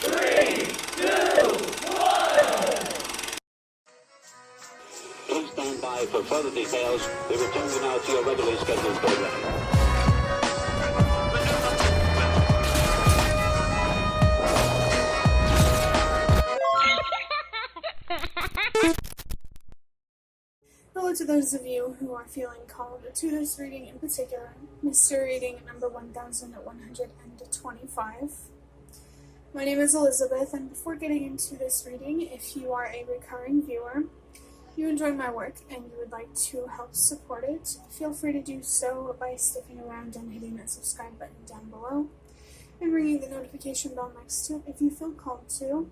3, 2, 1. Please stand by for further details. We return you now to your regularly scheduled program. Hello to those of you who are feeling called to this reading in particular, mystery reading number 1125. My name is Elizabeth, and before getting into this reading, if you are a recurring viewer, you enjoy my work, and you would like to help support it, feel free to do so by sticking around and hitting that subscribe button down below, and ringing the notification bell next to it if you feel called to.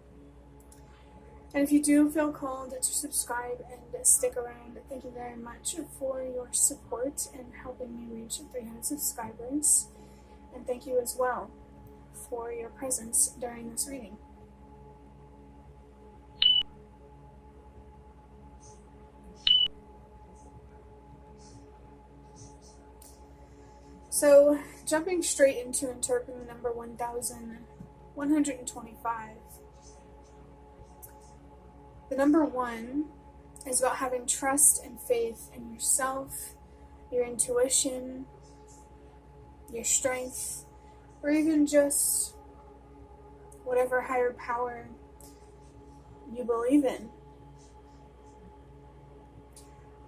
And if you do feel called to subscribe and stick around, thank you very much for your support in helping me reach 300 subscribers. And thank you as well for your presence during this reading. So, jumping straight into interpreting the number 1125. The number 1 is about having trust and faith in yourself, your intuition, your strength, or even just whatever higher power you believe in.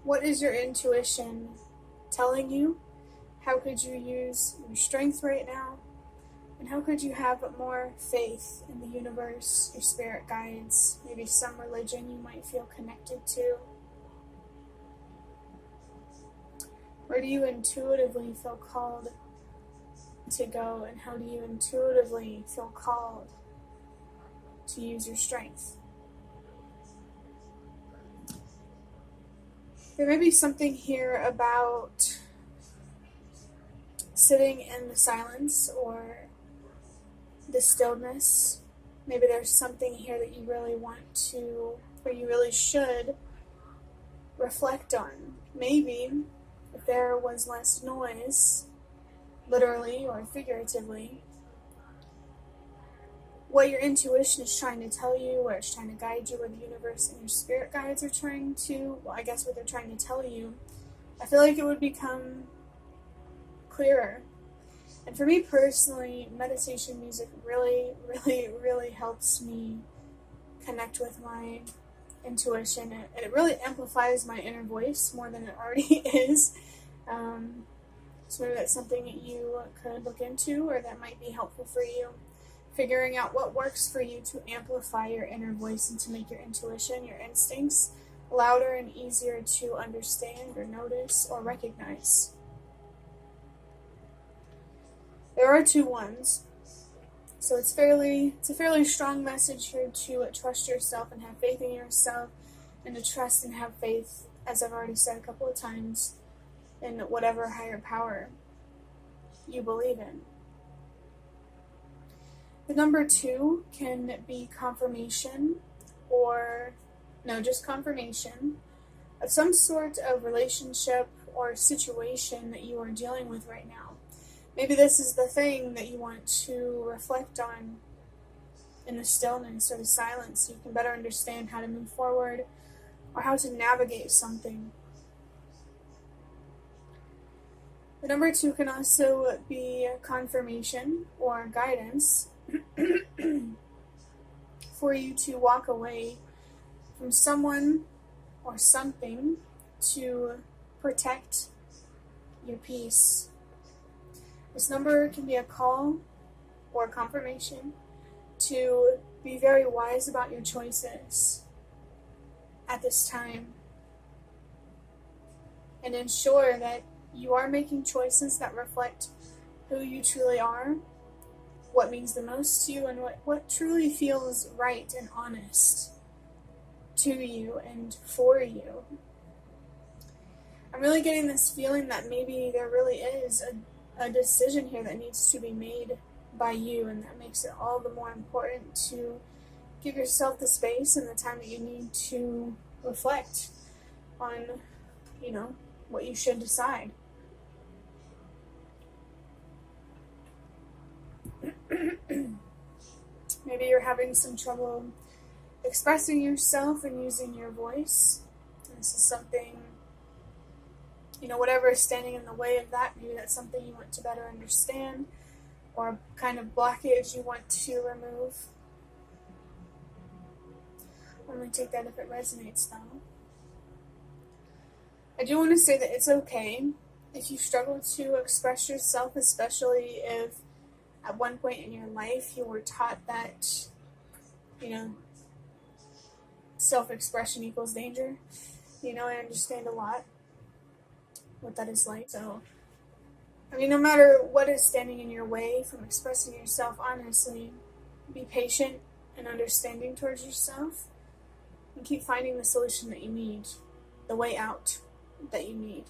What is your intuition telling you? How could you use your strength right now? And how could you have more faith in the universe, your spirit guides, maybe some religion you might feel connected to? Where do you intuitively feel called to go, and how do you intuitively feel called to use your strength? There may be something here about sitting in the silence or the stillness. Maybe there's something here that you really want to, or you really should reflect on. Maybe if there was less noise, literally or figuratively, what your intuition is trying to tell you, where it's trying to guide you, where the universe and your spirit guides are trying to, well, I guess what they're trying to tell you, I feel like it would become clearer. And for me personally, meditation music really helps me connect with my intuition. And it really amplifies my inner voice more than it already is. So maybe that's something that you could look into, or that might be helpful for you. Figuring out what works for you to amplify your inner voice and to make your intuition, your instincts, louder and easier to understand or notice or recognize. There are 2 ones, so it's a fairly strong message here to trust yourself and have faith in yourself, and to trust and have faith, as I've already said a couple of times, in whatever higher power you believe in. The number 2 can be confirmation, or just confirmation of some sort of relationship or situation that you are dealing with right now. Maybe this is the thing that you want to reflect on in the stillness or the silence, so you can better understand how to move forward or how to navigate something. The number 2 can also be confirmation or guidance for you to walk away from someone or something to protect your peace. This number can be a call or confirmation to be very wise about your choices at this time, and ensure that you are making choices that reflect who you truly are, what means the most to you, and what truly feels right and honest to you and for you. I'm really getting this feeling that maybe there really is a decision here that needs to be made by you, and that makes it all the more important to give yourself the space and the time that you need to reflect on, what you should decide. Maybe you're having some trouble expressing yourself and using your voice. And this is something, whatever is standing in the way of that, maybe that's something you want to better understand, or a kind of blockage you want to remove. Only take that if it resonates, though. I do want to say that it's okay if you struggle to express yourself, especially if at one point in your life you were taught that, self-expression equals danger. I understand a lot what that is like. So, no matter what is standing in your way from expressing yourself honestly, be patient and understanding towards yourself, and keep finding the solution that you need, the way out that you need.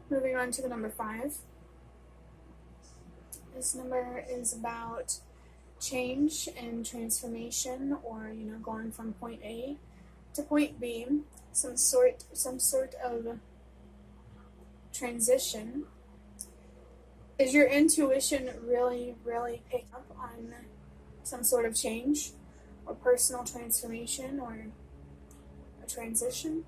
Moving on to the number 5. This number is about change and transformation, or going from point A to point B, some sort of transition. Is your intuition really picking up on some sort of change or personal transformation or a transition?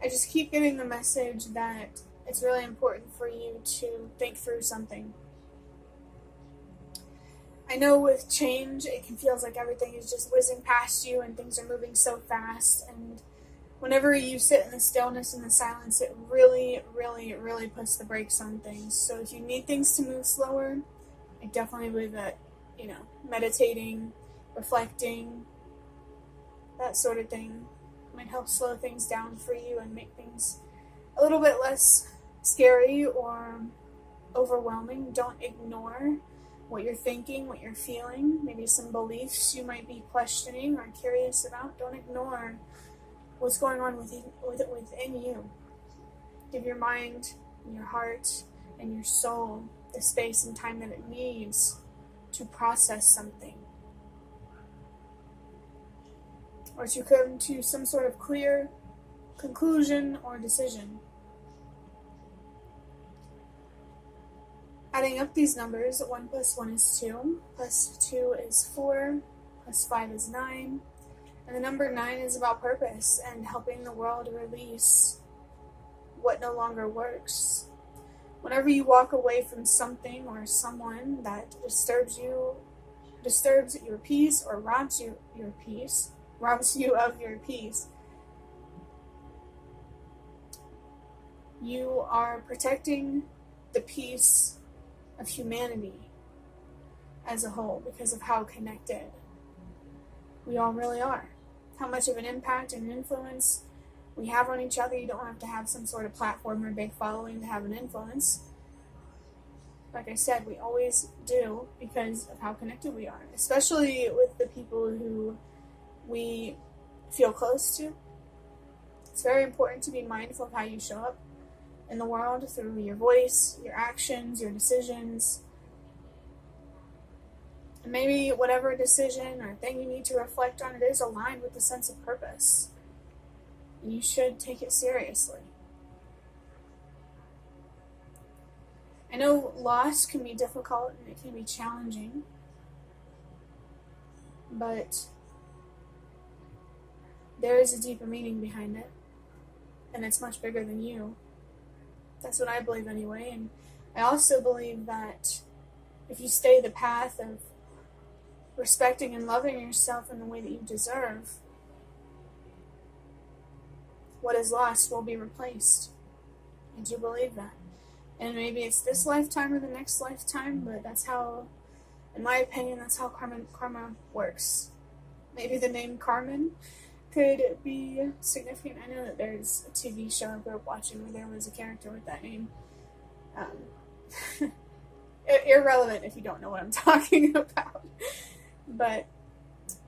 I just keep getting the message that it's really important for you to think through something. I know with change, it can feel like everything is just whizzing past you and things are moving so fast. And whenever you sit in the stillness and the silence, it really puts the brakes on things. So if you need things to move slower, I definitely believe that, meditating, reflecting, that sort of thing might help slow things down for you and make things a little bit less scary or overwhelming. Don't ignore what you're thinking, what you're feeling, maybe some beliefs you might be questioning or curious about. Don't ignore what's going on within you. Give your mind, and your heart, and your soul the space and time that it needs to process something, or to come to some sort of clear conclusion or decision. Adding up these numbers, 1 plus 1 is 2, plus 2 is 4, plus 5 is 9, and the number 9 is about purpose and helping the world release what no longer works. Whenever you walk away from something or someone that disturbs your peace, or robs you of your peace, you are protecting the peace of humanity as a whole, because of how connected we all really are. How much of an impact and influence we have on each other. You don't have to have some sort of platform or big following to have an influence. Like I said, we always do, because of how connected we are, especially with the people who we feel close to. It's very important to be mindful of how you show up in the world through your voice, your actions, your decisions. And maybe whatever decision or thing you need to reflect on, it is aligned with the sense of purpose. And you should take it seriously. I know loss can be difficult and it can be challenging, but there is a deeper meaning behind it, and it's much bigger than you. That's what I believe anyway, and I also believe that if you stay the path of respecting and loving yourself in the way that you deserve, what is lost will be replaced. I do believe that. And maybe it's this lifetime or the next lifetime, but that's how, in my opinion, that's how karma works. Maybe the name Carmen could be significant. I know that there's a TV show I grew up watching where there was a character with that name. Irrelevant if you don't know what I'm talking about. But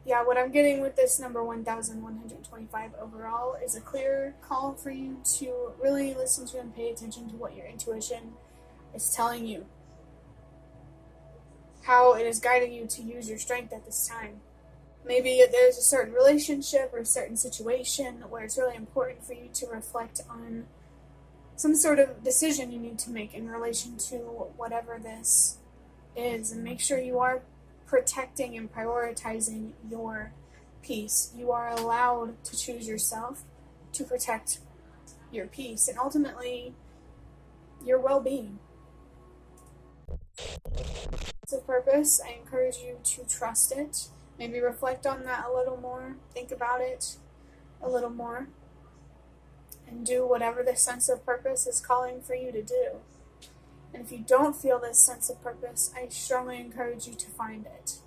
yeah, what I'm getting with this number 1125 overall is a clear call for you to really listen to and pay attention to what your intuition is telling you. How it is guiding you to use your strength at this time. Maybe there's a certain relationship or a certain situation where it's really important for you to reflect on some sort of decision you need to make in relation to whatever this is, and make sure you are protecting and prioritizing your peace. You are allowed to choose yourself to protect your peace and ultimately your well-being. It's a purpose. I encourage you to trust it. Maybe reflect on that a little more. Think about it a little more. And do whatever this sense of purpose is calling for you to do. And if you don't feel this sense of purpose, I strongly encourage you to find it.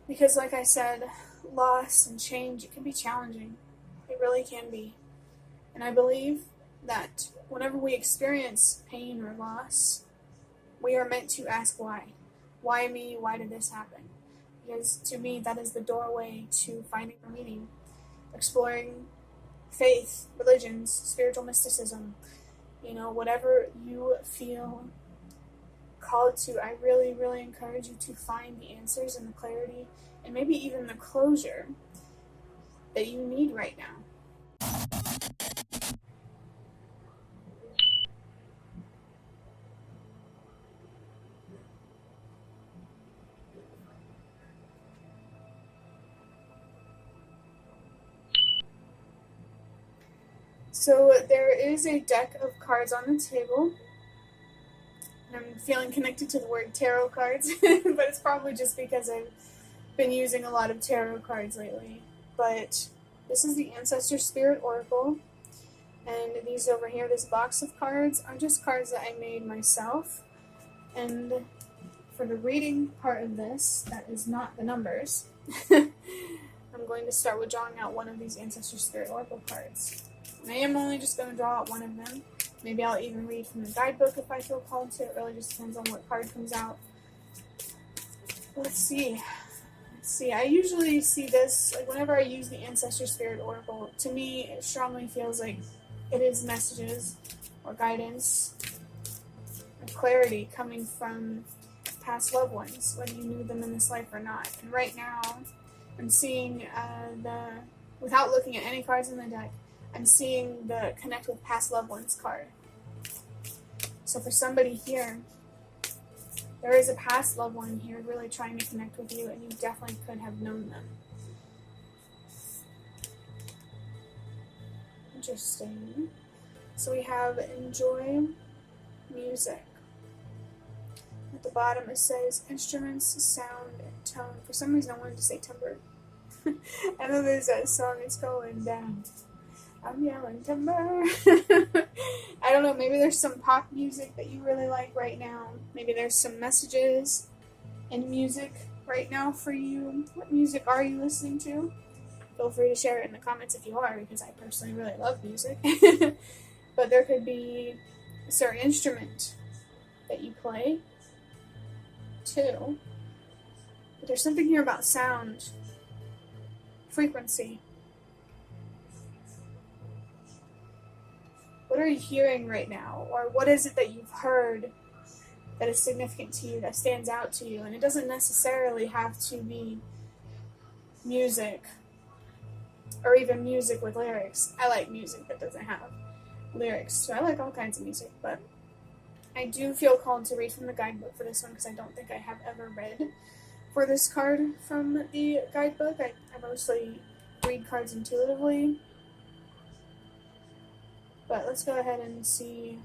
Because like I said, loss and change, it can be challenging. It really can be. And I believe that whenever we experience pain or loss, we are meant to ask why. Why me? Why did this happen? Because to me, that is the doorway to finding meaning, exploring faith, religions, spiritual mysticism, whatever you feel called to. I really, really encourage you to find the answers and the clarity and maybe even the closure that you need right now. So there is a deck of cards on the table. I'm feeling connected to the word tarot cards, but it's probably just because I've been using a lot of tarot cards lately. But this is the Ancestor Spirit Oracle, and these over here, this box of cards, are just cards that I made myself. And for the reading part of this, that is not the numbers, I'm going to start with drawing out one of these Ancestor Spirit Oracle cards. And I am only just going to draw out one of them. Maybe I'll even read from the guidebook if I feel called to. It really just depends on what card comes out. Let's see. I usually see this, like whenever I use the Ancestor Spirit Oracle, to me it strongly feels like it is messages or guidance or clarity coming from past loved ones, whether you knew them in this life or not. And right now, I'm seeing without looking at any cards in the deck, I'm seeing the Connect with Past Loved Ones card. So for somebody here, there is a past loved one here really trying to connect with you, and you definitely could have known them. Interesting. So we have enjoy music. At the bottom it says instruments, sound, and tone. For some reason I wanted to say timbre. I know there's that song, it's going down. I'm yelling timber. I don't know, maybe there's some pop music that you really like right now. Maybe there's some messages and music right now for you. What music are you listening to? Feel free to share it in the comments if you are, because I personally really love music. But there could be a certain instrument that you play, too. But there's something here about sound, frequency. What are you hearing right now? Or what is it that you've heard that is significant to you, that stands out to you? And it doesn't necessarily have to be music, or even music with lyrics. I like music that doesn't have lyrics, so I like all kinds of music, but I do feel called to read from the guidebook for this one, because I don't think I have ever read for this card from the guidebook. I mostly read cards intuitively. But let's go ahead and see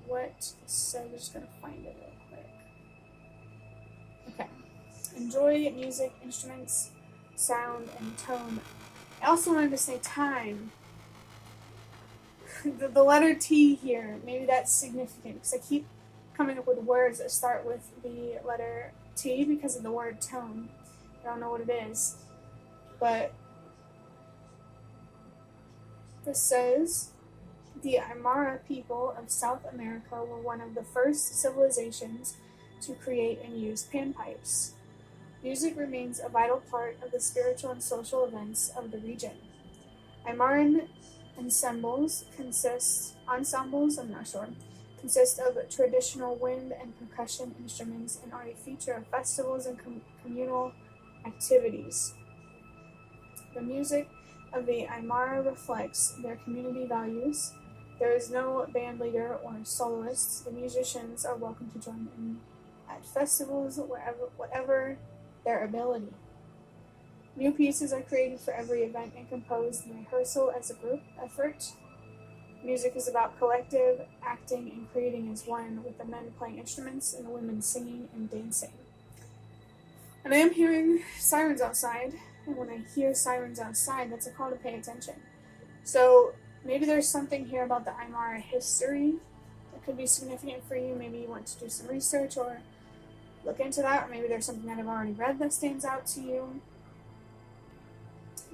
what it says. I'm just going to find it real quick. Okay. Enjoy music, instruments, sound, and tone. I also wanted to say time. the letter T here, maybe that's significant, because I keep coming up with words that start with the letter T because of the word tone. I don't know what it is. But this says, the Aymara people of South America were one of the first civilizations to create and use panpipes. Music remains a vital part of the spiritual and social events of the region. Aymaran ensembles consist of traditional wind and percussion instruments and are a feature of festivals and communal activities. The music of the Aymara reflects their community values. There is no band leader or soloists. The musicians are welcome to join in at festivals, whatever their ability. New pieces are created for every event and composed in rehearsal as a group effort. Music is about collective acting and creating as one, with the men playing instruments and the women singing and dancing. And I am hearing sirens outside, and when I hear sirens outside, that's a call to pay attention. So maybe there's something here about the Aymara history that could be significant for you. Maybe you want to do some research or look into that, or maybe there's something that I've already read that stands out to you.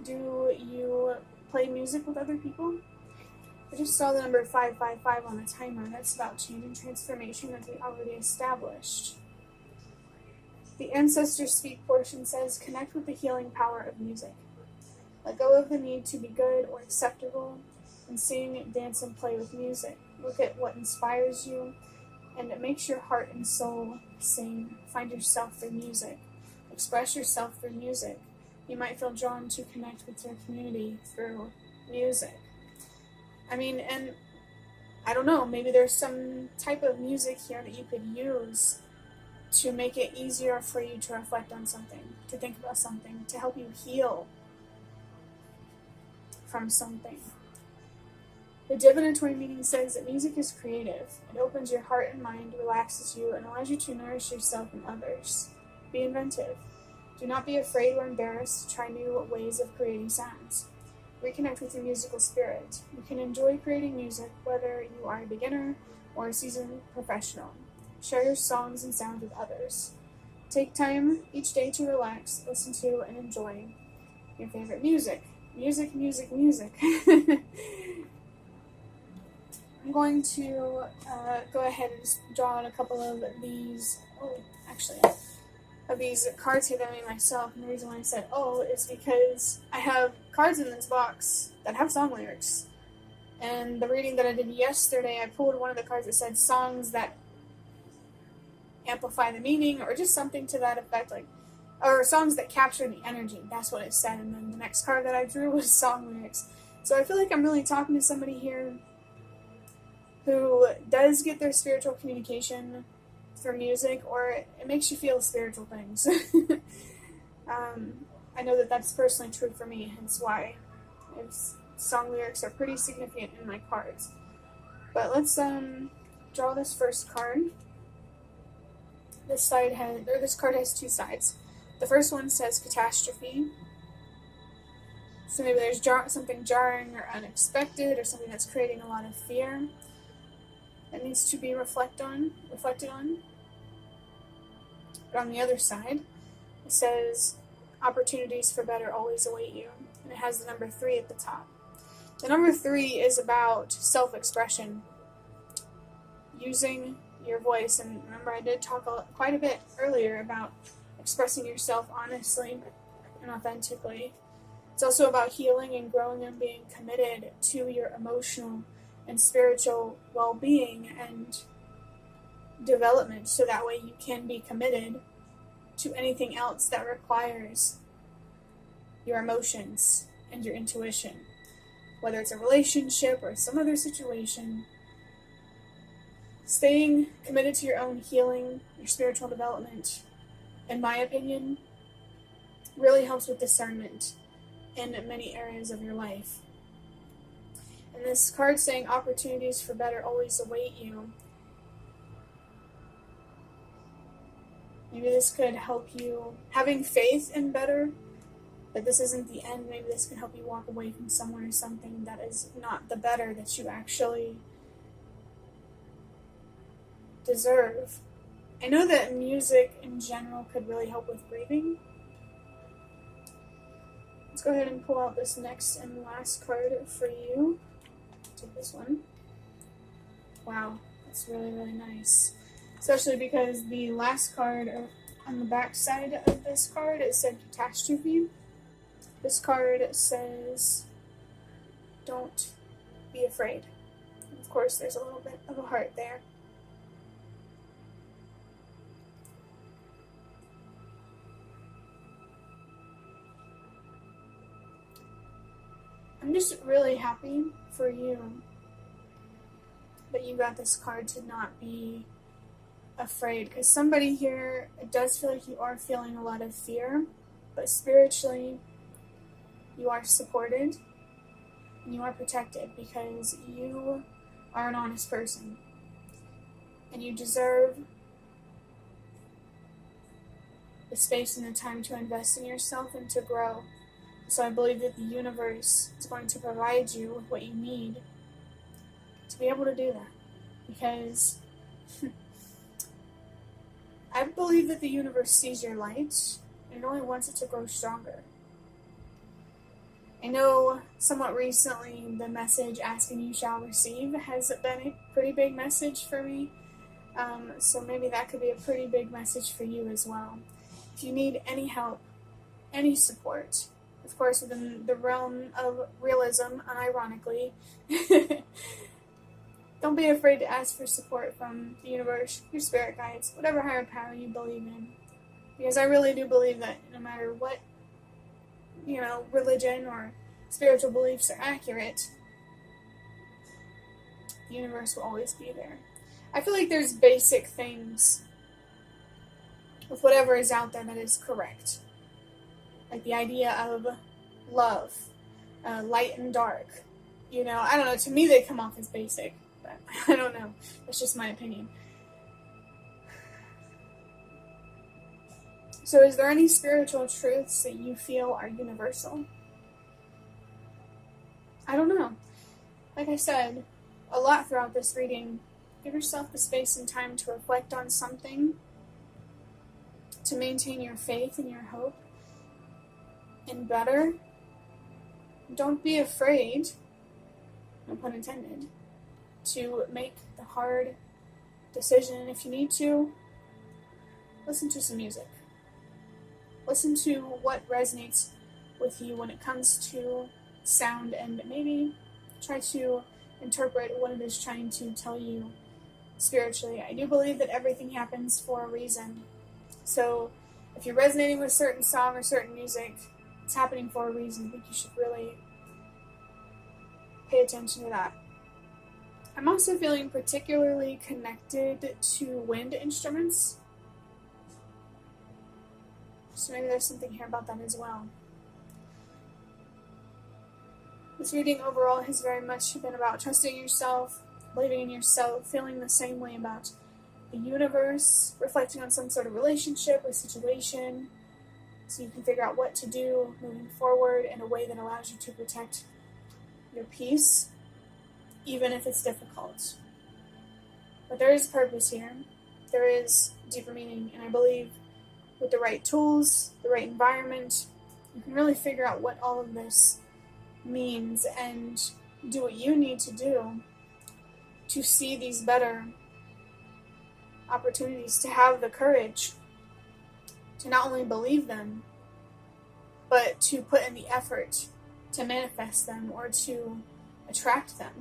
Do you play music with other people? I just saw the number 555 on the timer. That's about change and transformation, as we already established. The Ancestors Speak portion says, connect with the healing power of music. Let go of the need to be good or acceptable, and sing, dance, and play with music. Look at what inspires you, and it makes your heart and soul sing. Find yourself through music. Express yourself through music. You might feel drawn to connect with your community through music. I mean, and I don't know, maybe there's some type of music here that you could use to make it easier for you to reflect on something, to think about something, to help you heal from something. The divinatory meaning says that music is creative. It opens your heart and mind, relaxes you, and allows you to nourish yourself and others. Be inventive. Do not be afraid or embarrassed to try new ways of creating sounds. Reconnect with your musical spirit. You can enjoy creating music whether you are a beginner or a seasoned professional. Share your songs and sounds with others. Take time each day to relax, listen to, and enjoy your favorite music. Music, music, music. I'm going to go ahead and just draw out a couple of these, of these cards here that I made myself. And the reason why I said is because I have cards in this box that have song lyrics. And the reading that I did yesterday, I pulled one of the cards that said songs that amplify the meaning, or just something to that effect, or songs that capture the energy. That's what it said. And then the next card that I drew was song lyrics. So I feel like I'm really talking to somebody here who does get their spiritual communication through music, or it makes you feel spiritual things. I know that that's personally true for me, hence why song lyrics are pretty significant in my cards. But let's draw this first card. This card has two sides. The first one says catastrophe. So maybe there's something jarring or unexpected, or something that's creating a lot of fear that needs to be reflected on. But on the other side, it says opportunities for better always await you, and it has the number 3 at the top. The number 3 is about self-expression, using your voice. And remember, I did talk quite a bit earlier about expressing yourself honestly and authentically. It's also about healing and growing and being committed to your emotional and spiritual well-being and development, so that way you can be committed to anything else that requires your emotions and your intuition, whether it's a relationship or some other situation. Staying committed to your own healing, your spiritual development, in my opinion, really helps with discernment in many areas of your life. And this card saying opportunities for better always await you. Maybe this could help you having faith in better, that this isn't the end. Maybe this can help you walk away from someone or something that is not the better that you actually deserve. I know that music in general could really help with grieving. Let's go ahead and pull out this next and last card for you. Take this one. Wow, that's really, really nice. Especially because the last card on the back side of this card, it said catastrophe. This card says, don't be afraid. And of course, there's a little bit of a heart there. I'm just really happy for you that you got this card to not be afraid, because somebody here, it does feel like you are feeling a lot of fear, but spiritually you are supported and you are protected because you are an honest person and you deserve the space and the time to invest in yourself and to grow. So I believe that the universe is going to provide you with what you need to be able to do that, because I believe that the universe sees your light and it only wants it to grow stronger. I know somewhat recently the message asking you shall receive has been a pretty big message for me, so maybe that could be a pretty big message for you as well. If you need any help, any support, of course within the realm of realism, unironically, don't be afraid to ask for support from the universe, your spirit guides, whatever higher power you believe in. Because I really do believe that no matter what, religion or spiritual beliefs are accurate, the universe will always be there. I feel like there's basic things with whatever is out there that is correct. Like the idea of love, light and dark. I don't know, to me they come off as basic. But I don't know. That's just my opinion. So is there any spiritual truths that you feel are universal? I don't know. Like I said, a lot throughout this reading, give yourself the space and time to reflect on something, to maintain your faith and your hope, and better, don't be afraid, no pun intended, to make the hard decision. And if you need to, listen to some music. Listen to what resonates with you when it comes to sound, and maybe try to interpret what it is trying to tell you spiritually. I do believe that everything happens for a reason. So if you're resonating with a certain song or certain music, it's happening for a reason. I think you should really pay attention to that. I'm also feeling particularly connected to wind instruments. So maybe there's something here about that as well. This reading overall has very much been about trusting yourself, believing in yourself, feeling the same way about the universe, reflecting on some sort of relationship or situation, so you can figure out what to do moving forward in a way that allows you to protect your peace, even if it's difficult. But there is purpose here. There is deeper meaning, and I believe with the right tools, the right environment, you can really figure out what all of this means and do what you need to do to see these better opportunities, to have the courage to not only believe them, but to put in the effort to manifest them or to attract them.